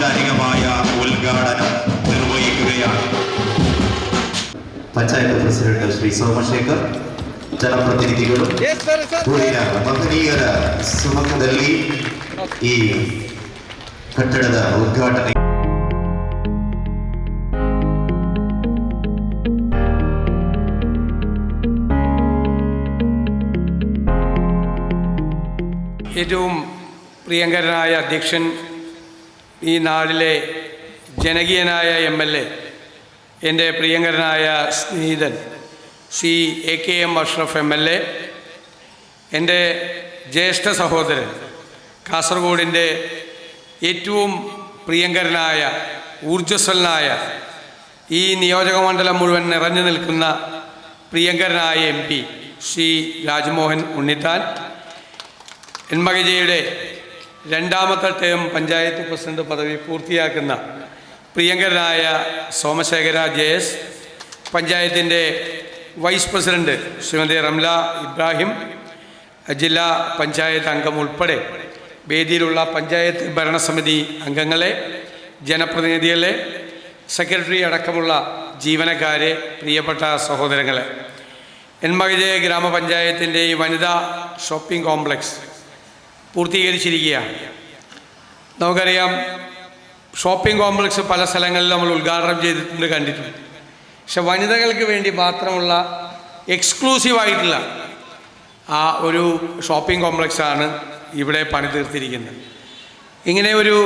ഔപചാരികമായ ഉദ്ഘാടനം നിർവഹിക്കുകയാണ്. പഞ്ചായത്ത് പ്രസിഡന്റ് ശ്രീ സോമശേഖർ, ജനപ്രതിനിധികളും മഹനീയರ ಸುಮುಖದಲ್ಲಿ ಈ ಕಟ್ಟಡದ ಉದ್ಘಾಟನೆ ഏറ്റവും പ്രിയങ്കരനായ അധ്യക്ഷൻ, ഈ നാടിലെ ജനകീയനായ MLA, എൻ്റെ പ്രിയങ്കരനായ സ്നേഹിതൻ ശ്രീ AKM അഷ്റഫ് MLA, എൻ്റെ ജ്യേഷ്ഠ സഹോദരൻ, കാസർഗോഡിൻ്റെ ഏറ്റവും പ്രിയങ്കരനായ ഊർജ്ജസ്വലനായ ഈ നിയോജകമണ്ഡലം മുഴുവൻ നിറഞ്ഞു നിൽക്കുന്ന പ്രിയങ്കരനായ MP ശ്രീ രാജ്മോഹൻ ഉണ്ണിത്താൻ, എൻമകജയുടെ രണ്ടാമത്തെ ടേം പഞ്ചായത്ത് പ്രസിഡന്റ് പദവി പൂർത്തിയാക്കുന്ന പ്രിയങ്കരനായ സോമശേഖര JS, പഞ്ചായത്തിൻ്റെ വൈസ് പ്രസിഡന്റ് ശ്രീമതി റംല ഇബ്രാഹിം, ജില്ലാ പഞ്ചായത്ത് അംഗം ഉൾപ്പെടെ വേദിയിലുള്ള പഞ്ചായത്ത് ഭരണസമിതി അംഗങ്ങളെ, ജനപ്രതിനിധികളെ, സെക്രട്ടറി അടക്കമുള്ള ജീവനക്കാരെ, പ്രിയപ്പെട്ട സഹോദരങ്ങളെ, എൻമകജ ഗ്രാമപഞ്ചായത്തിൻ്റെ ഈ വനിതാ ഷോപ്പിംഗ് കോംപ്ലക്സ് പൂർത്തീകരിച്ചിരിക്കുകയാണ്. നമുക്കറിയാം, ഷോപ്പിംഗ് കോംപ്ലക്സ് പല സ്ഥലങ്ങളിൽ നമ്മൾ ഉദ്ഘാടനം ചെയ്തിട്ടുണ്ട്, കണ്ടിട്ടുണ്ട്. പക്ഷെ വനിതകൾക്ക് വേണ്ടി മാത്രമുള്ള എക്സ്ക്ലൂസീവായിട്ടുള്ള ആ ഒരു ഷോപ്പിംഗ് കോംപ്ലക്സാണ് ഇവിടെ പണി തീർത്തിരിക്കുന്നത്. ഇങ്ങനെ ഒരു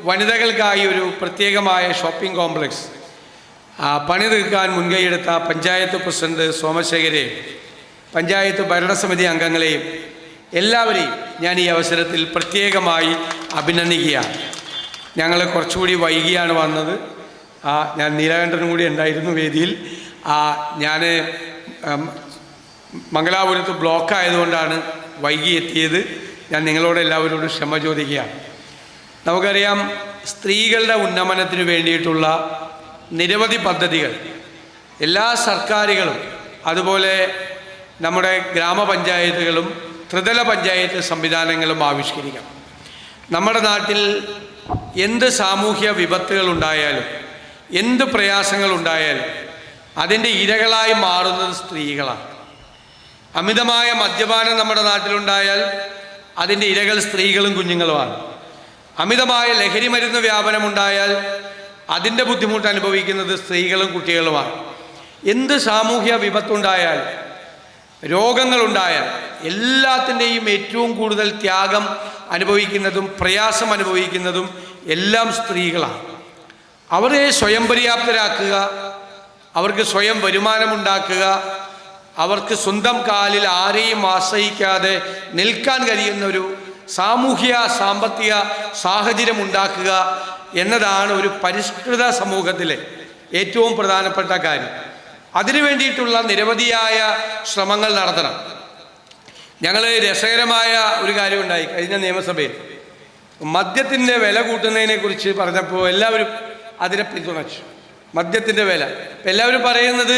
വനിതകൾക്കായി ഒരു പ്രത്യേകമായ ഷോപ്പിംഗ് കോംപ്ലക്സ് പണി തീർക്കാൻ മുൻകൈയെടുത്ത പഞ്ചായത്ത് പ്രസിഡന്റ് സോമശേഖരെയും പഞ്ചായത്ത് ഭരണസമിതി അംഗങ്ങളെയും എല്ലാവരെയും ഞാൻ ഈ അവസരത്തിൽ പ്രത്യേകമായി അഭിനന്ദിക്കുകയാണ്. ഞങ്ങൾ കുറച്ചുകൂടി വൈകിയാണ് വന്നത്. ഞാൻ നീലകണ്ഠനും കൂടി ഉണ്ടായിരുന്നു വേദിയിൽ. ഞാൻ മംഗലാപുരത്ത് ബ്ലോക്കായതുകൊണ്ടാണ് വൈകി എത്തിയത്. ഞാൻ നിങ്ങളോട് എല്ലാവരോടും ക്ഷമ ചോദിക്കുകയാണ്. നമുക്കറിയാം, സ്ത്രീകളുടെ ഉന്നമനത്തിന് വേണ്ടിയിട്ടുള്ള നിരവധി പദ്ധതികൾ എല്ലാ സർക്കാരുകളും അതുപോലെ നമ്മുടെ ഗ്രാമപഞ്ചായത്തുകളും ത്രിതല പഞ്ചായത്ത് സംവിധാനങ്ങളും ആവിഷ്കരിക്കണം. നമ്മുടെ നാട്ടിൽ എന്ത് സാമൂഹ്യ വിപത്തുകളുണ്ടായാലും എന്ത് പ്രയാസങ്ങളുണ്ടായാലും അതിൻ്റെ ഇരകളായി മാറുന്നത് സ്ത്രീകളാണ്. അമിതമായ മദ്യപാനം നമ്മുടെ നാട്ടിലുണ്ടായാൽ അതിൻ്റെ ഇരകൾ സ്ത്രീകളും കുഞ്ഞുങ്ങളുമാണ്. അമിതമായ ലഹരി മരുന്ന് വ്യാപനമുണ്ടായാൽ അതിൻ്റെ ബുദ്ധിമുട്ട് അനുഭവിക്കുന്നത് സ്ത്രീകളും കുട്ടികളുമാണ്. എന്ത് സാമൂഹ്യ വിപത്തുണ്ടായാൽ, രോഗങ്ങളുണ്ടായാൽ എല്ലാത്തിൻ്റെയും ഏറ്റവും കൂടുതൽ ത്യാഗം അനുഭവിക്കുന്നതും പ്രയാസം അനുഭവിക്കുന്നതും എല്ലാം സ്ത്രീകളാണ്. അവരെ സ്വയം പര്യാപ്തരാക്കുക, അവർക്ക് സ്വയം വരുമാനമുണ്ടാക്കുക, അവർക്ക് സ്വന്തം കാലിൽ ആരെയും ആശ്രയിക്കാതെ നിൽക്കാൻ കഴിയുന്ന ഒരു സാമൂഹ്യ സാമ്പത്തിക സാഹചര്യം ഉണ്ടാക്കുക എന്നതാണ് ഒരു പരിഷ്കൃത സമൂഹത്തിലെ ഏറ്റവും പ്രധാനപ്പെട്ട കാര്യം. അതിനു വേണ്ടിയിട്ടുള്ള നിരവധിയായ ശ്രമങ്ങൾ നടത്തണം. ഞങ്ങൾ രസകരമായ ഒരു കാര്യമുണ്ടായി കഴിഞ്ഞ നിയമസഭയിൽ. മദ്യത്തിൻ്റെ വില കൂട്ടുന്നതിനെക്കുറിച്ച് പറഞ്ഞപ്പോൾ എല്ലാവരും അതിനെ പിന്തുണച്ചു. മദ്യത്തിൻ്റെ വില ഇപ്പം എല്ലാവരും പറയുന്നത്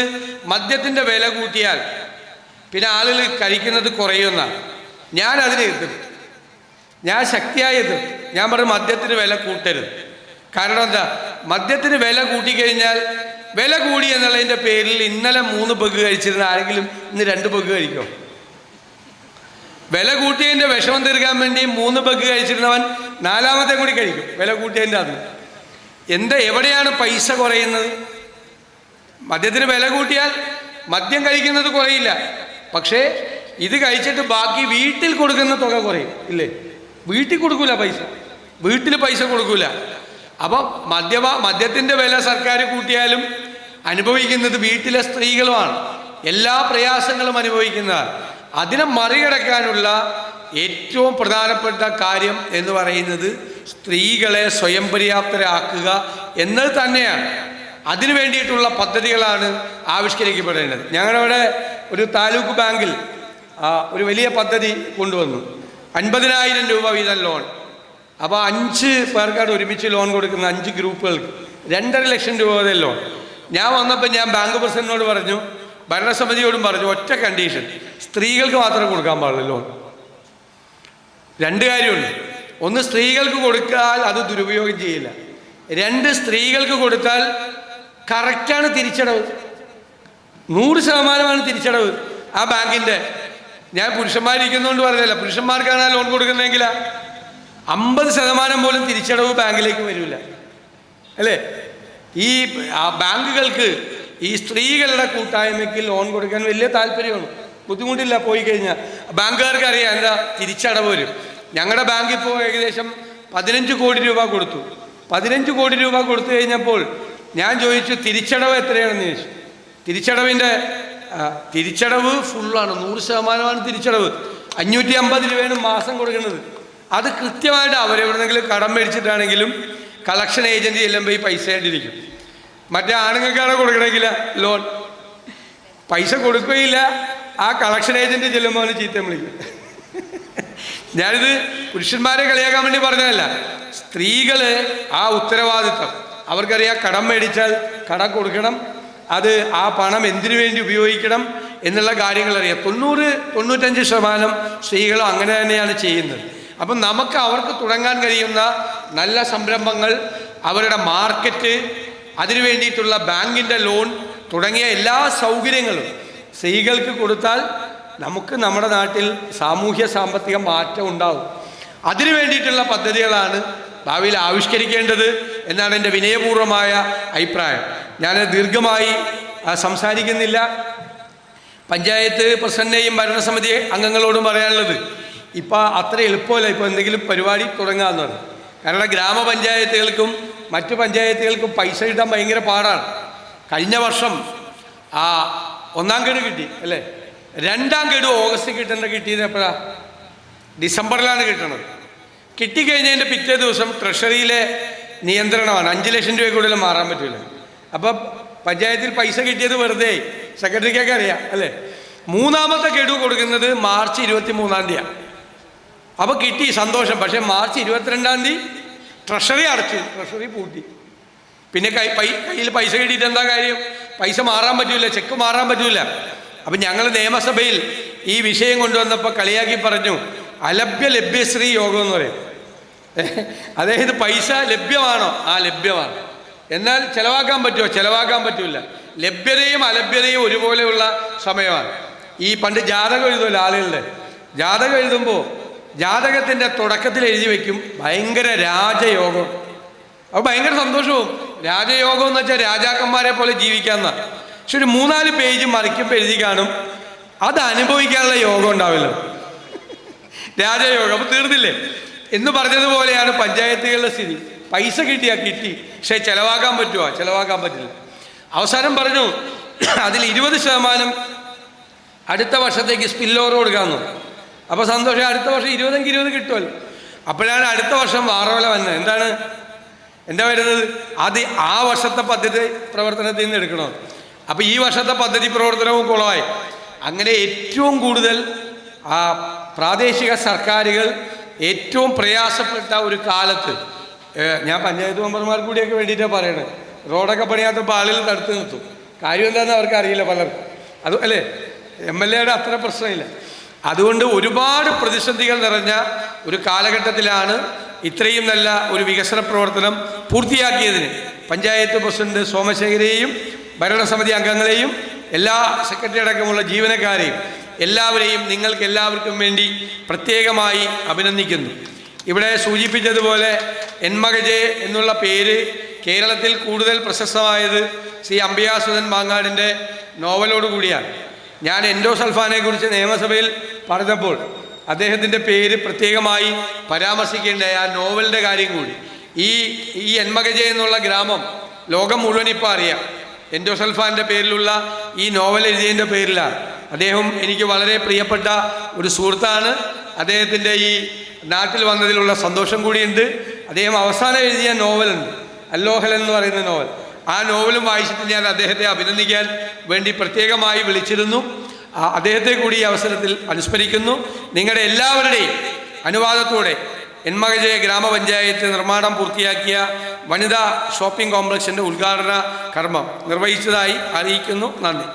മദ്യത്തിൻ്റെ വില കൂട്ടിയാൽ പിന്നെ ആളുകൾ കഴിക്കുന്നത് കുറയുമെന്നാണ്. ഞാൻ അതിനെ എതിർത്തു. ഞാൻ ശക്തിയായി എതിർത്തു. ഞാൻ പറഞ്ഞു മദ്യത്തിന് വില കൂട്ടരുത്. കാരണം എന്താ, മദ്യത്തിന് വില കൂട്ടിക്കഴിഞ്ഞാൽ വില കൂടി എന്നുള്ളതിൻ്റെ പേരിൽ ഇന്നലെ 3 പെഗ് കഴിച്ചിരുന്ന ആരെങ്കിലും ഇന്ന് 2 പെഗ് കഴിക്കും? വില കൂട്ടിയതിൻ്റെ വിഷമം തീർക്കാൻ വേണ്ടി 3 പെഗ് കഴിച്ചിരുന്നവൻ 4ാമത്തെ കൂടി കഴിക്കും വില കൂട്ടിയതിൻ്റെ അത്. എവിടെയാണ് പൈസ കുറയുന്നത്? മദ്യത്തിന് വില കൂട്ടിയാൽ മദ്യം കഴിക്കുന്നത് കുറയില്ല, പക്ഷേ ഇത് കഴിച്ചിട്ട് ബാക്കി വീട്ടിൽ കൊടുക്കുന്ന തുക കുറയും, ഇല്ലേ? വീട്ടിൽ കൊടുക്കൂല പൈസ, വീട്ടിൽ പൈസ കൊടുക്കൂല. അപ്പം മദ്യത്തിൻ്റെ വില സർക്കാർ കൂട്ടിയാലും അനുഭവിക്കുന്നത് വീട്ടിലെ സ്ത്രീകളുമാണ്. എല്ലാ പ്രയാസങ്ങളും അനുഭവിക്കുന്നതാണ്. അതിനെ മറികടക്കാനുള്ള ഏറ്റവും പ്രധാനപ്പെട്ട കാര്യം എന്ന് പറയുന്നത് സ്ത്രീകളെ സ്വയം പര്യാപ്തരാക്കുക എന്നത് തന്നെയാണ്. അതിനു വേണ്ടിയിട്ടുള്ള പദ്ധതികളാണ് ആവിഷ്കരിക്കപ്പെടേണ്ടത്. ഞങ്ങളുടെ ഒരു താലൂക്ക് ബാങ്കിൽ ഒരു വലിയ പദ്ധതി കൊണ്ടുവന്നു. 50,000 രൂപ വീതം ലോൺ. അപ്പോൾ 5 പേർക്കാണ് ഒരുമിച്ച് ലോൺ കൊടുക്കുന്ന 5 ഗ്രൂപ്പുകൾക്ക് 2.5 ലക്ഷം രൂപ വരെ ലോൺ. ഞാൻ വന്നപ്പോൾ ഞാൻ ബാങ്ക് പ്രസിഡന്റിനോട് പറഞ്ഞു, ഭരണസമിതിയോടും പറഞ്ഞു, ഒറ്റ കണ്ടീഷൻ, സ്ത്രീകൾക്ക് മാത്രമേ കൊടുക്കാൻ പാടുള്ളൂ ലോൺ. 2 കാര്യമുണ്ട്. ഒന്ന്, സ്ത്രീകൾക്ക് കൊടുത്താൽ അത് ദുരുപയോഗം ചെയ്യില്ല. 2 സ്ത്രീകൾക്ക് കൊടുത്താൽ കറക്റ്റാണ് തിരിച്ചടവ്, 100% തിരിച്ചടവ് ആ ബാങ്കിൻ്റെ. ഞാൻ പുരുഷന്മാരിക്കുന്നതുകൊണ്ട് പറഞ്ഞല്ല, പുരുഷന്മാർക്കാണ് ലോൺ കൊടുക്കുന്നതെങ്കിൽ 50% പോലും തിരിച്ചടവ് ബാങ്കിലേക്ക് വരില്ല അല്ലേ. ഈ ബാങ്കുകൾക്ക് ഈ സ്ത്രീകളുടെ കൂട്ടായ്മയ്ക്ക് ലോൺ കൊടുക്കാൻ വലിയ താല്പര്യമാണ്, ബുദ്ധിമുട്ടില്ല. പോയി കഴിഞ്ഞാൽ ബാങ്കുകാർക്ക് അറിയാം എന്താ തിരിച്ചടവ് വരും. ഞങ്ങളുടെ ബാങ്കിൽ ഇപ്പോൾ ഏകദേശം 15 കോടി രൂപ കൊടുത്തു. 15 കോടി രൂപ കൊടുത്തു കഴിഞ്ഞപ്പോൾ ഞാൻ ചോദിച്ചു തിരിച്ചടവ് എത്രയാണെന്ന് ചോദിച്ചു. തിരിച്ചടവ് ഫുള്ളാണ്, 100% തിരിച്ചടവ്. 550 രൂപയാണ് മാസം കൊടുക്കുന്നത്. അത് കൃത്യമായിട്ട് അവരെവിടെന്നെങ്കിലും കടം മേടിച്ചിട്ടാണെങ്കിലും കളക്ഷൻ ഏജൻറ്റ് ചെല്ലുമ്പോൾ ഈ പൈസ ആയിട്ടിരിക്കും. മറ്റേ ആണുങ്ങൾക്കാണ് കൊടുക്കണമെങ്കിൽ ലോൺ പൈസ കൊടുക്കുകയില്ല, ആ കളക്ഷൻ ഏജൻറ്റ് ചെല്ലുമ്പോൾ അവന് ചീത്ത വിളിക്കും. ഞാനിത് പുരുഷന്മാരെ കളിയാക്കാൻ വേണ്ടി പറഞ്ഞതല്ല. സ്ത്രീകൾ ആ ഉത്തരവാദിത്വം അവർക്കറിയാം. കടം മേടിച്ചാൽ കടം കൊടുക്കണം, അത് ആ പണം എന്തിനു വേണ്ടി ഉപയോഗിക്കണം എന്നുള്ള കാര്യങ്ങൾ അറിയാം. 90-95% സ്ത്രീകളും അങ്ങനെ തന്നെയാണ് ചെയ്യുന്നത്. അപ്പം നമുക്ക് അവർക്ക് തുടങ്ങാൻ കഴിയുന്ന നല്ല സംരംഭങ്ങൾ, അവരുടെ മാർക്കറ്റ്, അതിനു വേണ്ടിയിട്ടുള്ള ബാങ്കിൻ്റെ ലോൺ തുടങ്ങിയ എല്ലാ സൗകര്യങ്ങളും സ്ത്രീകൾക്ക് കൊടുത്താൽ നമുക്ക് നമ്മുടെ നാട്ടിൽ സാമൂഹ്യ സാമ്പത്തിക മാറ്റം ഉണ്ടാവും. അതിനു വേണ്ടിയിട്ടുള്ള പദ്ധതികളാണ് ഭാവിയിൽ ആവിഷ്കരിക്കേണ്ടത് എന്നാണ് എൻ്റെ വിനയപൂർവമായ അഭിപ്രായം. ഞാൻ ദീർഘമായി സംസാരിക്കുന്നില്ല. പഞ്ചായത്ത് പ്രസിഡന്റിനെയും ഭരണസമിതി അംഗങ്ങളോടും പറയാനുള്ളത്, ഇപ്പം അത്ര എളുപ്പമല്ല ഇപ്പോൾ എന്തെങ്കിലും പരിപാടി തുടങ്ങാമെന്ന് പറഞ്ഞു. കാരണം ഗ്രാമപഞ്ചായത്തുകൾക്കും മറ്റു പഞ്ചായത്തുകൾക്കും പൈസ കിട്ടാൻ ഭയങ്കര പാടാണ്. കഴിഞ്ഞ വർഷം 1ാം ഗഡു കിട്ടി അല്ലേ, 2ാം ഗഡു ഓഗസ്റ്റിൽ കിട്ടിയത് എപ്പോഴാണ്? ഡിസംബറിലാണ് കിട്ടണത്. കിട്ടിക്കഴിഞ്ഞതിൻ്റെ പിറ്റേ ദിവസം ട്രഷറിയിലെ നിയന്ത്രണമാണ്, 5 ലക്ഷം രൂപ കൂടുതൽ മാറാൻ പറ്റില്ല. അപ്പം പഞ്ചായത്തിൽ പൈസ കിട്ടിയത് വെറുതെ, സെക്രട്ടറിക്കൊക്കെ അറിയാം അല്ലേ. 3ാമത്തെ ഗഡു കൊടുക്കുന്നത് മാർച്ച് 23-ാം തീയതിയാണ്. അപ്പോൾ കിട്ടി, സന്തോഷം. പക്ഷേ മാർച്ച് 22-ാം തീയതി ട്രഷറി അടച്ചു, ട്രഷറി പൂട്ടി. പിന്നെ കയ്യിൽ പൈസ കിട്ടിയിട്ട് എന്താ കാര്യം? പൈസ മാറാൻ പറ്റില്ല, ചെക്ക് മാറാൻ പറ്റില്ല. അപ്പം ഞങ്ങൾ നിയമസഭയിൽ ഈ വിഷയം കൊണ്ടുവന്നപ്പോൾ കളിയാക്കി പറഞ്ഞു, ലഭ്യശ്രീ യോഗം എന്ന് പറയും. അതായത് പൈസ ലഭ്യമാണോ? ലഭ്യമാണ്. എന്നാൽ ചിലവാക്കാൻ പറ്റുമോ? ചിലവാക്കാൻ പറ്റില്ല. ലഭ്യതയും അലഭ്യതയും ഒരുപോലെയുള്ള സമയമാണ്. ഈ പണ്ട് ജാതകം എഴുതുമല്ലോ ആളുകളുടെ, ജാതകം എഴുതുമ്പോൾ ജാതകത്തിൻ്റെ തുടക്കത്തിൽ എഴുതി വയ്ക്കും ഭയങ്കര രാജയോഗം. അപ്പോൾ ഭയങ്കര സന്തോഷവും. രാജയോഗം എന്ന് വെച്ചാൽ രാജാക്കന്മാരെ പോലെ ജീവിക്കാമെന്നാണ്. പക്ഷെ ഒരു 3-4 പേജ് മറിക്കുമ്പോൾ എഴുതി കാണും അത് അനുഭവിക്കാനുള്ള യോഗം ഉണ്ടാവില്ലോ, രാജയോഗം. അപ്പോൾ തീർന്നില്ലേ എന്ന് പറഞ്ഞതുപോലെയാണ് പഞ്ചായത്തുകളുടെ സ്ഥിതി. പൈസ കിട്ടി, പക്ഷേ ചിലവാക്കാൻ പറ്റുമോ? ചിലവാക്കാൻ പറ്റില്ല. അവസാനം പറഞ്ഞു അതിൽ 20% അടുത്ത വർഷത്തേക്ക് സ്പിൽ ഓവർ കൊടുക്കാമെന്ന്. അപ്പോൾ സന്തോഷം, അടുത്ത വർഷം 20 കിട്ടുമല്ലോ. അപ്പോഴാണ് അടുത്ത വർഷം വാറോല വന്നത്. എന്താ വരുന്നത്? അത് ആ വർഷത്തെ പദ്ധതി പ്രവർത്തനത്തിൽ നിന്ന് എടുക്കണോ? അപ്പോൾ ഈ വർഷത്തെ പദ്ധതി പ്രവർത്തനവും കുളമായി. അങ്ങനെ ഏറ്റവും കൂടുതൽ പ്രാദേശിക സർക്കാരുകൾ ഏറ്റവും പ്രയാസപ്പെട്ട ഒരു കാലത്ത്, ഞാൻ പഞ്ചായത്ത് മെമ്പർമാർക്ക് കൂടിയൊക്കെ വേണ്ടിയിട്ടാണ് പറയണത്, റോഡൊക്കെ പണിയാത്തപ്പോൾ ആളുകൾ തടുത്ത് നിർത്തും. കാര്യം എന്താണെന്ന് അവർക്ക് അറിയില്ല പലർക്കും. അത് അല്ലേ, MLAയുടെ അത്ര പ്രശ്നമില്ല. അതുകൊണ്ട് ഒരുപാട് പ്രതിസന്ധികൾ നിറഞ്ഞ ഒരു കാലഘട്ടത്തിലാണ് ഇത്രയും നല്ല ഒരു വികസന പ്രവർത്തനം പൂർത്തിയാക്കിയതിന് പഞ്ചായത്ത് പ്രസിഡന്റ് സോമശേഖരയെയും ഭരണസമിതി അംഗങ്ങളെയും എല്ലാ സെക്രട്ടറി അടക്കമുള്ള ജീവനക്കാരെയും എല്ലാവരെയും നിങ്ങൾക്ക് എല്ലാവർക്കും വേണ്ടി പ്രത്യേകമായി അഭിനന്ദിക്കുന്നു. ഇവിടെ സൂചിപ്പിച്ചതുപോലെ എൻമകജെ എന്നുള്ള പേര് കേരളത്തിൽ കൂടുതൽ പ്രശസ്തമായത് ശ്രീ അംബിയാസുധൻ മാങ്ങാടിൻ്റെ നോവലോടുകൂടിയാണ്. ഞാൻ എൻഡോസൾഫാനെ കുറിച്ച് നിയമസഭയിൽ പറഞ്ഞപ്പോൾ അദ്ദേഹത്തിൻ്റെ പേര് പ്രത്യേകമായി പരാമർശിക്കേണ്ട ആ നോവലിൻ്റെ കാര്യം കൂടി. ഈ എൻമകജെ എന്നുള്ള ഗ്രാമം ലോകം മുഴുവൻ ഇപ്പോൾ അറിയാം. എൻഡോസൾഫാൻ്റെ പേരിലുള്ള ഈ നോവൽ എഴുതിയതിൻ്റെ പേരിലാണ്. അദ്ദേഹം എനിക്ക് വളരെ പ്രിയപ്പെട്ട ഒരു സുഹൃത്താണ്. അദ്ദേഹത്തിൻ്റെ ഈ നാട്ടിൽ വന്നതിലുള്ള സന്തോഷം കൂടിയുണ്ട്. അദ്ദേഹം അവസാനം എഴുതിയ നോവലുണ്ട്, അല്ലോഹൽ എന്ന് പറയുന്ന നോവൽ. ആ നോവലും വായിച്ചിട്ട് ഞാൻ അദ്ദേഹത്തെ അഭിനന്ദിക്കാൻ വേണ്ടി പ്രത്യേകമായി വിളിച്ചിരുന്നു. അദ്ദേഹത്തെ കൂടി ഈ അവസരത്തിൽ അനുസ്മരിക്കുന്നു. നിങ്ങളുടെ എല്ലാവരുടെയും അനുവാദത്തോടെ എൻമകജെ ഗ്രാമപഞ്ചായത്ത് നിർമ്മാണം പൂർത്തിയാക്കിയ വനിതാ ഷോപ്പിംഗ് കോംപ്ലക്സിൻ്റെ ഉദ്ഘാടന കർമ്മം നിർവഹിച്ചതായി അറിയിക്കുന്നു. നന്ദി.